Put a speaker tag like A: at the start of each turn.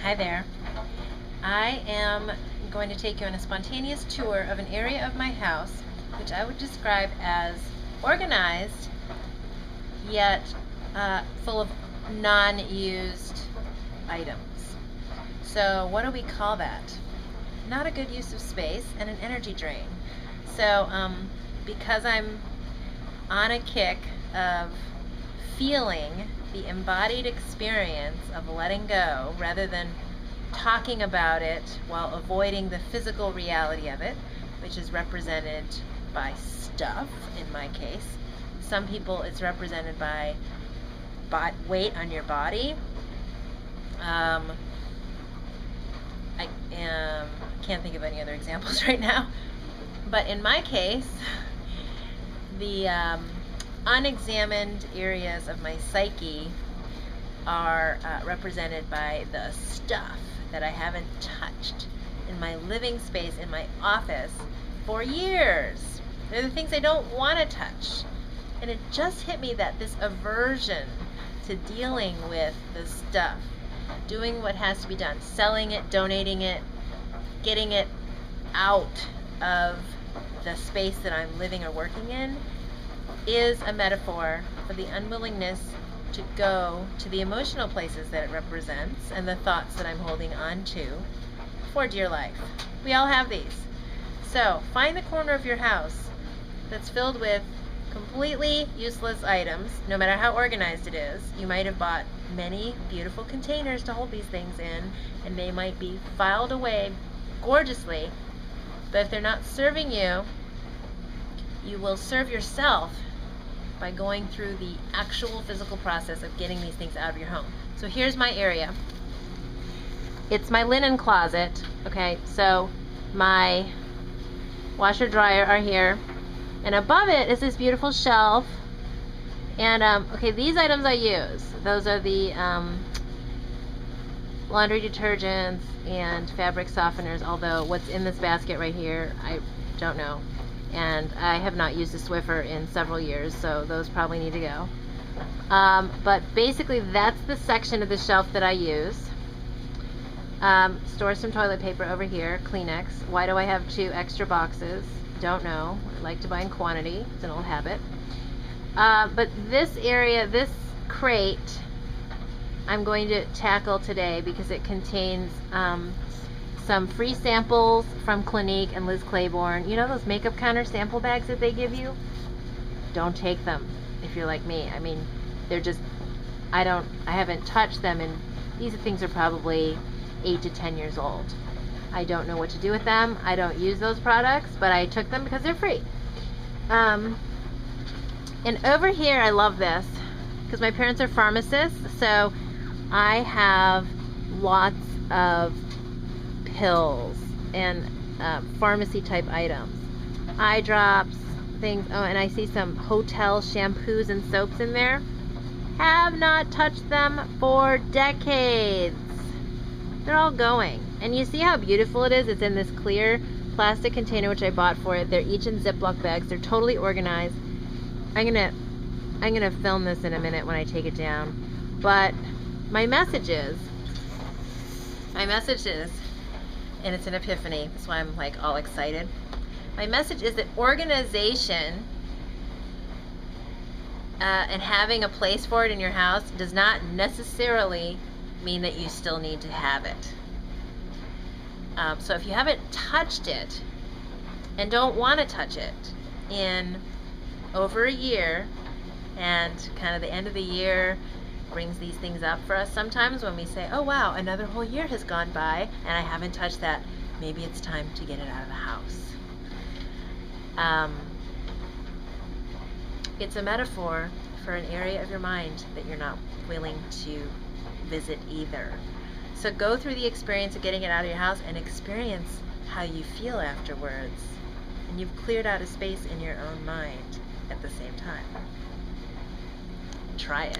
A: Hi there. I am going to take you on a spontaneous tour of an area of my house which I would describe as organized yet full of non-used items. So what do we call that? Not a good use of space and an energy drain. So because I'm on a kick of feeling the embodied experience of letting go rather than talking about it while avoiding the physical reality of it, which is represented by stuff in my case. Some people it's represented by weight on your body. I can't think of any other examples right now. But in my case, the unexamined areas of my psyche are represented by the stuff that I haven't touched in my living space, in my office, for years. They're the things I don't want to touch. And it just hit me that this aversion to dealing with the stuff, doing what has to be done, selling it, donating it, getting it out of the space that I'm living or working in, is a metaphor for the unwillingness to go to the emotional places that it represents and the thoughts that I'm holding on to for dear life. We all have these. So find the corner of your house that's filled with completely useless items, no matter how organized it is. You might have bought many beautiful containers to hold these things in, and they might be filed away gorgeously, but if they're not serving you, you will serve yourself by going through the actual physical process of getting these things out of your home. So here's my area. It's my linen closet, okay? So my washer dryer are here, and above it is this beautiful shelf. And okay, these items I use. Those are the laundry detergents and fabric softeners, although what's in this basket right here, I don't know. And I have not used a Swiffer in several years, so those probably need to go. But basically that's the section of the shelf that I use. Store some toilet paper over here, Kleenex. Why do I have 2 extra boxes? Don't know. I like to buy in quantity. It's an old habit. But this area, this crate, I'm going to tackle today because it contains some free samples from Clinique and Liz Claiborne. You know those makeup counter sample bags that they give you? Don't take them if you're like me. I mean, they're just, I haven't touched them, and these things are probably 8 to 10 years old. I don't know what to do with them. I don't use those products, but I took them because they're free. And over here, I love this because my parents are pharmacists, so I have lots of pills and pharmacy type items, eye drops, things. Oh, and I see some hotel shampoos and soaps in there. Have not touched them for decades. They're all going. And you see how beautiful it is? It's in this clear plastic container which I bought for it. They're each in Ziploc bags. They're totally organized. I'm gonna film this in a minute when I take it down. But my message is, and it's an epiphany, that's why I'm like all excited. My message is that organization and having a place for it in your house does not necessarily mean that you still need to have it. So if you haven't touched it and don't want to touch it in over a year, and kind of the end of the year brings these things up for us sometimes when we say, oh wow, another whole year has gone by and I haven't touched that. Maybe it's time to get it out of the house. It's a metaphor for an area of your mind that you're not willing to visit either. So go through the experience of getting it out of your house and experience how you feel afterwards. And you've cleared out a space in your own mind at the same time. Try it.